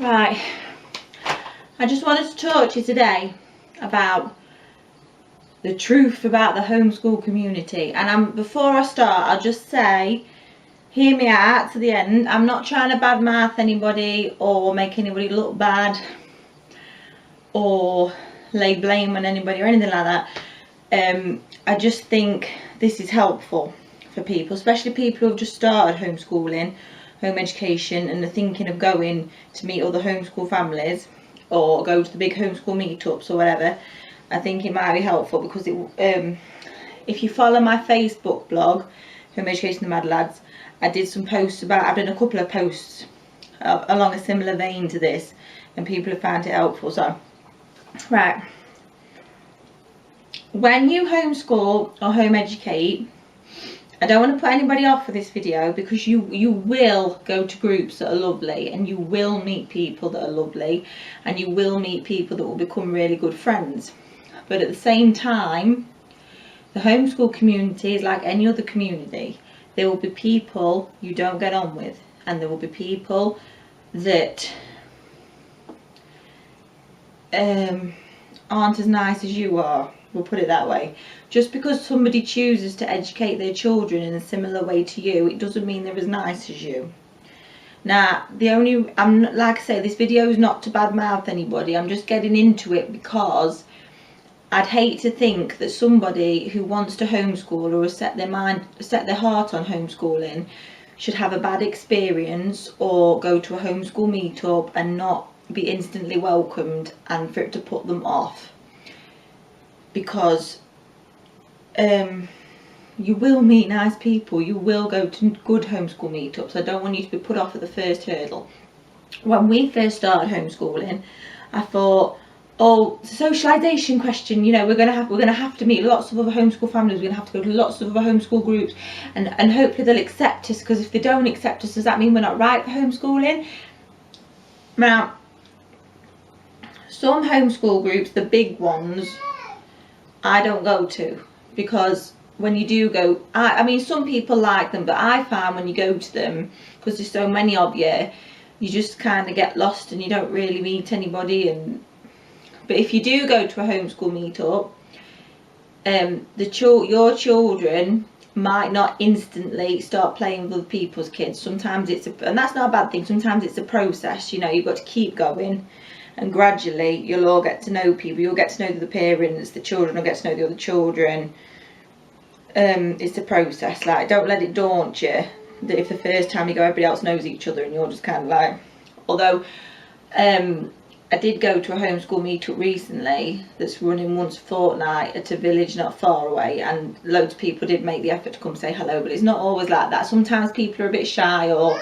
Right, I just wanted to talk to you today about the truth about the homeschool community. And before I start, I'll just say, hear me out to the end. I'm not trying to badmouth anybody or make anybody look bad or lay blame on anybody or anything like that. I just think this is helpful for people, especially people who have just started homeschooling, home education, and are thinking of going to meet other homeschool families or go to the big homeschool meetups or whatever. I think it might be helpful because if you follow my Facebook blog, Home Education the Mad Lads, I did some posts about, I've done a couple of posts along a similar vein to this, and people have found it helpful. So, right, when you homeschool or home educate, I don't want to put anybody off for this video, because you will go to groups that are lovely, and you will meet people that are lovely, and you will meet people that will become really good friends. But at the same time, the homeschool community is like any other community. There will be people you don't get on with, and there will be people that aren't as nice as you are. We'll put it that way. Just because somebody chooses to educate their children in a similar way to you, it doesn't mean they're as nice as you. Now, like I say, this video is not to badmouth anybody. I'm just getting into it because I'd hate to think that somebody who wants to homeschool or has set their heart on homeschooling should have a bad experience or go to a homeschool meetup and not be instantly welcomed, and for it to put them off. Because you will meet nice people, you will go to good homeschool meetups. I don't want you to be put off at the first hurdle. When we first started homeschooling, I thought, oh, it's a socialisation question, you know, we're gonna have to meet lots of other homeschool families, we're gonna have to go to lots of other homeschool groups, and hopefully they'll accept us, because if they don't accept us, does that mean we're not right for homeschooling? Now, some homeschool groups, the big ones, I don't go to, because when you do go, I mean, some people like them, but I find when you go to them, because there's so many of you, you just kind of get lost and you don't really meet anybody. But if you do go to a homeschool meetup, your children might not instantly start playing with other people's kids. Sometimes and that's not a bad thing. Sometimes it's a process. You know, you've got to keep going. And gradually you'll all get to know people, you'll get to know the parents, the children will get to know the other children. It's a process. Like, don't let it daunt you that if the first time you go everybody else knows each other and you're just kind of like, although I did go to a homeschool meetup recently that's running once a fortnight at a village not far away, and loads of people did make the effort to come say hello, but it's not always like that. Sometimes people are a bit shy, or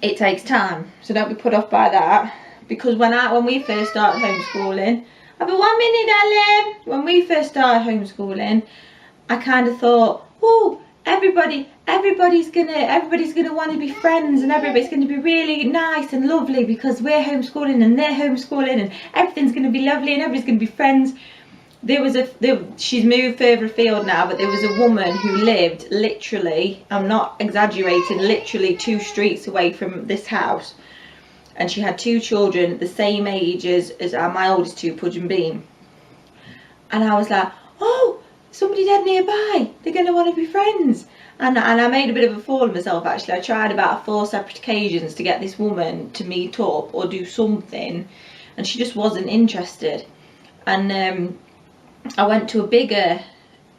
it takes time, so don't be put off by that. Because when we first started homeschooling, I'll be 1 minute, darling. When we first started homeschooling, I kind of thought, oh, everybody's gonna want to be friends, and everybody's going to be really nice and lovely because we're homeschooling and they're homeschooling, and everything's going to be lovely and everybody's going to be friends. She's moved further afield now, but there was a woman who lived literally, I'm not exaggerating, literally 2 streets away from this house, and she had 2 children the same age as my oldest 2, Pudge and Bean. And I was like, oh, somebody dead nearby, they're going to want to be friends. And I made a bit of a fool of myself, actually. I tried about 4 separate occasions to get this woman to meet up or do something, and she just wasn't interested. And I went to a bigger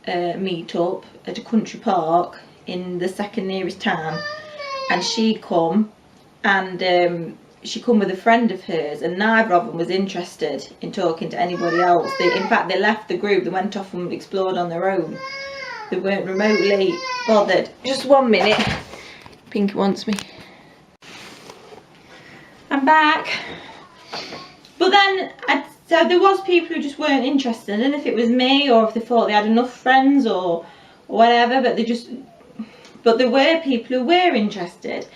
meet-up at a country park in the second nearest town, and she come with a friend of hers, and neither of them was interested in talking to anybody else. In fact, they left the group, they went off and explored on their own. They weren't remotely bothered. Just 1 minute. Pinky wants me. I'm back. But then so there was people who just weren't interested, and if it was me, or if they thought they had enough friends or whatever, but there were people who were interested.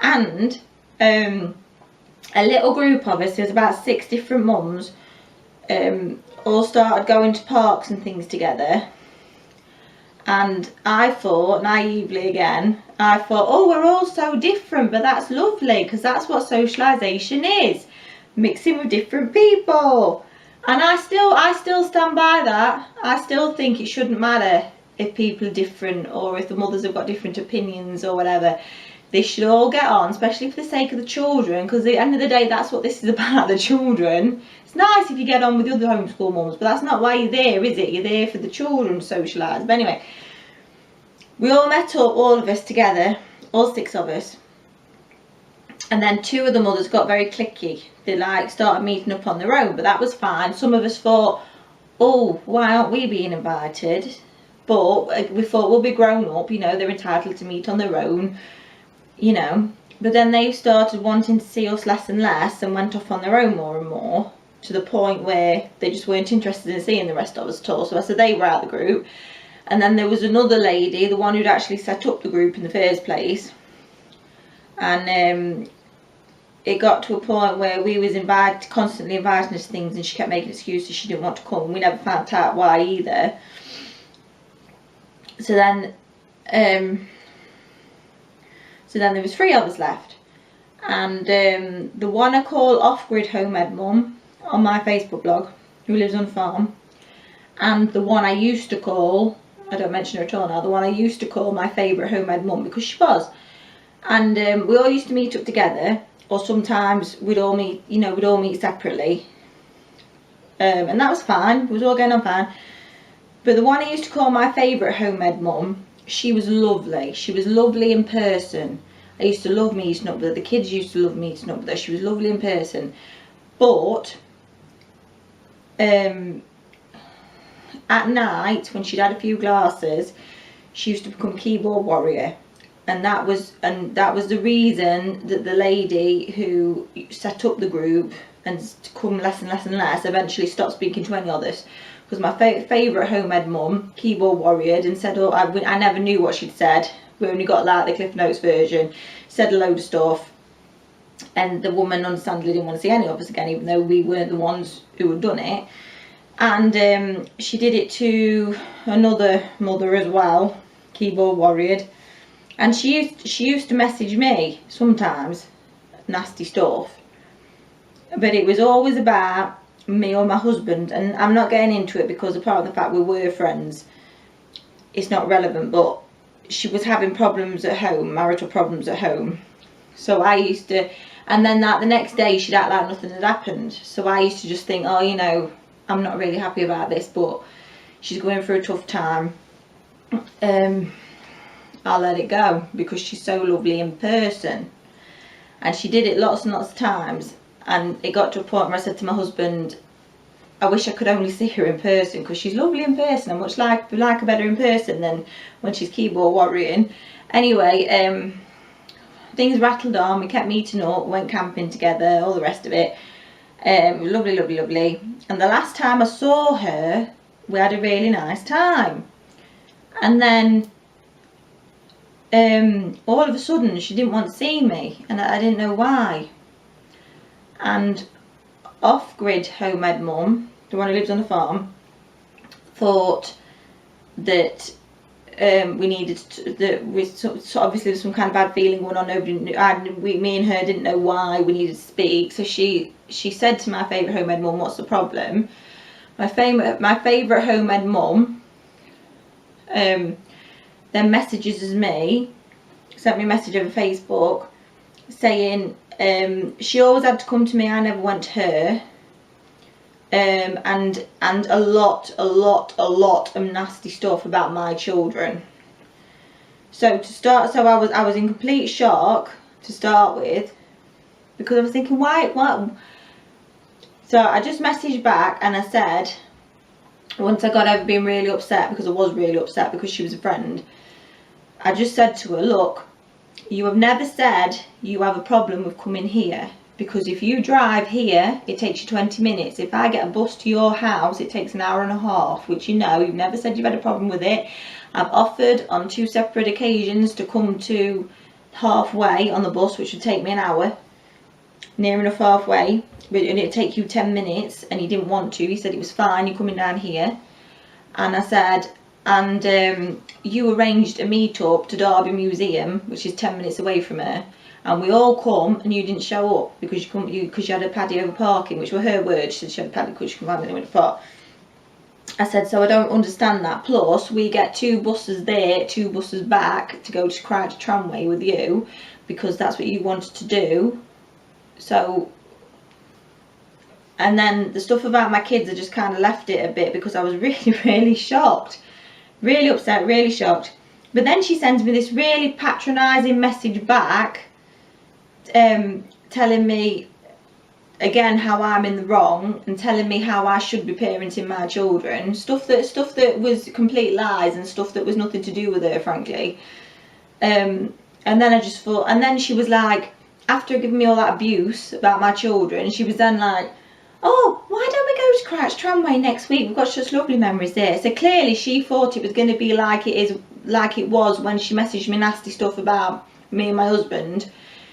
And a little group of us, there was about 6 different mums, all started going to parks and things together, And I thought, naively again, I thought, oh, we're all so different, but that's lovely, because that's what socialisation is, mixing with different people. And I still stand by that. I still think it shouldn't matter if people are different, or if the mothers have got different opinions or whatever. They should all get on, especially for the sake of the children, because at the end of the day, that's what this is about, the children. It's nice if you get on with the other homeschool mums, but that's not why you're there, is it? You're there for the children to socialise. But anyway, we all met up, all of us together, all 6 of us. And then 2 of the mothers got very cliquey. They like started meeting up on their own, but that was fine. Some of us thought, oh, why aren't we being invited? But we thought, we'll be grown up, you know, they're entitled to meet on their own, you know. But then they started wanting to see us less and less, and went off on their own more and more, to the point where they just weren't interested in seeing the rest of us at all. So I said they were out of the group. And then there was another lady, the one who'd actually set up the group in the first place. And it got to a point where we was constantly inviting her to things, and she kept making excuses she didn't want to come. We never found out why either. So then there was 3 of us left. And the one I call Off-Grid Homemade Mum on my Facebook blog, who lives on a farm, and the one I used to call, I don't mention her at all now, the one I used to call my favourite homemade mum, because she was. And we all used to meet up together, or sometimes we'd all meet, you know, we'd all meet separately. And that was fine, it was all going on fine. But the one I used to call my favourite homemade mum, she was lovely. She was lovely in person. I used to love meeting up with her. The kids used to love meeting up with her. She was lovely in person. But at night, when she'd had a few glasses, she used to become keyboard warrior. And that was the reason that the lady who set up the group and to come less and less and less eventually stopped speaking to any others. Because my favourite homemade mum keyboard warriored and said, oh, I never knew what she'd said. We only got like the Cliff Notes version. Said a load of stuff. And the woman understandably didn't want to see any of us again, even though we weren't the ones who had done it. And she did it to another mother as well, keyboard warriored. And she used to message me sometimes, nasty stuff. But it was always about me or my husband, and I'm not getting into it because apart from the fact we were friends, it's not relevant, but she was having problems at home, marital problems at home. So I used to, and then the next day she'd act like nothing had happened. So I used to just think, oh, you know, I'm not really happy about this, but she's going through a tough time. I'll let it go, because she's so lovely in person. And she did it lots and lots of times. And it got to a point where I said to my husband, I wish I could only see her in person, because she's lovely in person. I much like her better in person than when she's keyboard warrioring. Anyway, things rattled on. We kept meeting up, went camping together, all the rest of it. Lovely, lovely, lovely. And the last time I saw her, we had a really nice time. And then all of a sudden she didn't want to see me, and I didn't know why. And Off-Grid Homemade Mum, the one who lives on the farm, thought that we needed to, so obviously there's some kind of bad feeling going on. Nobody knew, me and her didn't know why we needed to speak. So she said to my favourite homemade mum, what's the problem? My favourite homemade mum then messages me, sent me a message over Facebook saying she always had to come to me, I never went to her, and a lot of nasty stuff about my children. So I was in complete shock to start with, because I was thinking, why? So I just messaged back and I said, once I got over being really upset, because I was really upset because she was a friend, I just said to her, look, you have never said you have a problem with coming here, because if you drive here it takes you 20 minutes. If I get a bus to your house it takes an hour and a half, which you know, you've never said you've had a problem with it. I've offered on 2 separate occasions to come to halfway on the bus, which would take me an hour, near enough halfway, but it'd take you 10 minutes, and you didn't want to. You said it was fine, you're coming down here. And I said, and you arranged a meet-up to Derby Museum, which is 10 minutes away from her, and we all come and you didn't show up because you had a paddy over parking, which were her words. She said she had a paddy because she couldn't find anywhere to park. I said, so I don't understand that. Plus, we get 2 buses there, 2 buses back to go to Crouch Tramway with you because that's what you wanted to do. So, and then the stuff about my kids, I just kind of left it a bit because I was really, really shocked. Really upset, really shocked. But then she sends me this really patronising message back, telling me again how I'm in the wrong and telling me how I should be parenting my children. Stuff that was complete lies and stuff that was nothing to do with her, frankly. And then I just thought, and then she was like, after giving me all that abuse about my children, she was then like, oh, why don't we go to Crouch Tramway next week? We've got such lovely memories there. So clearly she thought it was going to be like it was when she messaged me nasty stuff about me and my husband.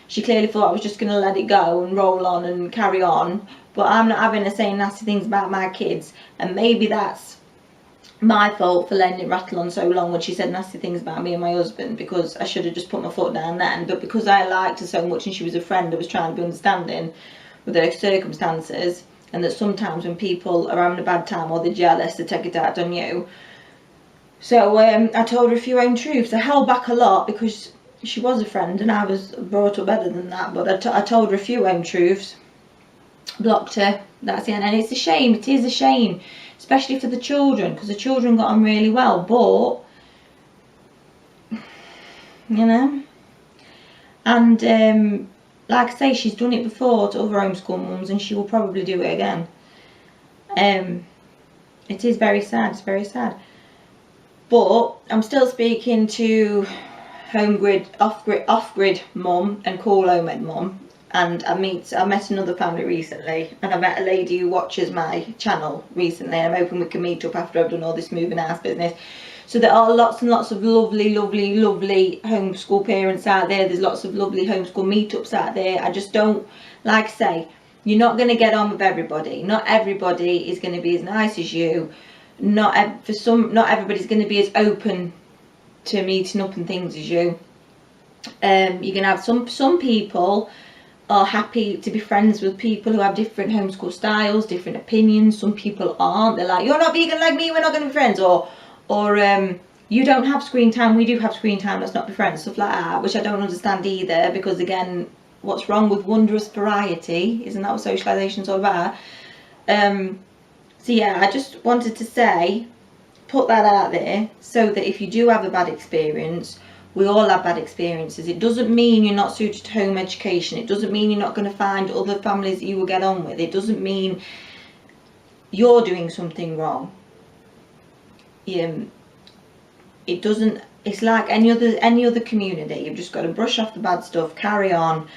She clearly thought I was just going to let it go and roll on and carry on. But I'm not having her saying nasty things about my kids. And maybe that's my fault for letting it rattle on so long when she said nasty things about me and my husband, because I should have just put my foot down then. But because I liked her so much and she was a friend, I was trying to be understanding with her circumstances. And that sometimes when people are having a bad time or they're jealous, they take it out on you. So I told her a few own truths. I held back a lot because she was a friend and I was brought up better than that. But I told her a few own truths. Blocked her. That's the end. And it's a shame. It is a shame. Especially for the children. Because the children got on really well. But, you know. And like I say, she's done it before to other homeschool mums and she will probably do it again. It is very sad, it's very sad. But I'm still speaking to off-grid mum and call home ed mum. And I met another family recently, and I met a lady who watches my channel recently, and I'm hoping we can meet up after I've done all this moving house business. So there are lots and lots of lovely, lovely, lovely homeschool parents out there. There's lots of lovely homeschool meetups out there. I just don't, like I say, you're not going to get on with everybody. Not everybody is going to be as nice as you. Not everybody's going to be as open to meeting up and things as you. You're going to have some people are happy to be friends with people who have different homeschool styles, different opinions. Some people aren't. They're like, you're not vegan like me, we're not going to be friends. Or you don't have screen time, we do have screen time, let's not be friends, stuff like that, which I don't understand either, because again, what's wrong with wondrous variety? Isn't that what socialisation's all about? So yeah, I just wanted to say, put that out there, so that if you do have a bad experience, we all have bad experiences. It doesn't mean you're not suited to home education, it doesn't mean you're not going to find other families that you will get on with, it doesn't mean you're doing something wrong. It doesn't, it's like any other community. You've just got to brush off the bad stuff, carry on,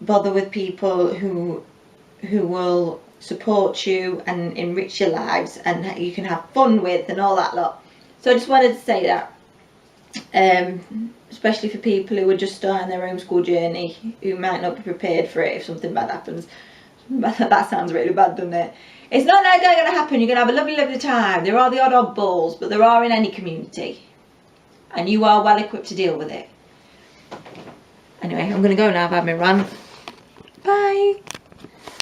bother with people who will support you and enrich your lives and you can have fun with and all that lot. So I just wanted to say that, especially for people who are just starting their homeschool journey, who might not be prepared for it if something bad happens. That sounds really bad, doesn't it? It's not like going to happen. You're going to have a lovely, lovely time. There are the odd oddballs, but there are in any community. And you are well equipped to deal with it. Anyway, I'm going to go now. I've had my rant. Bye.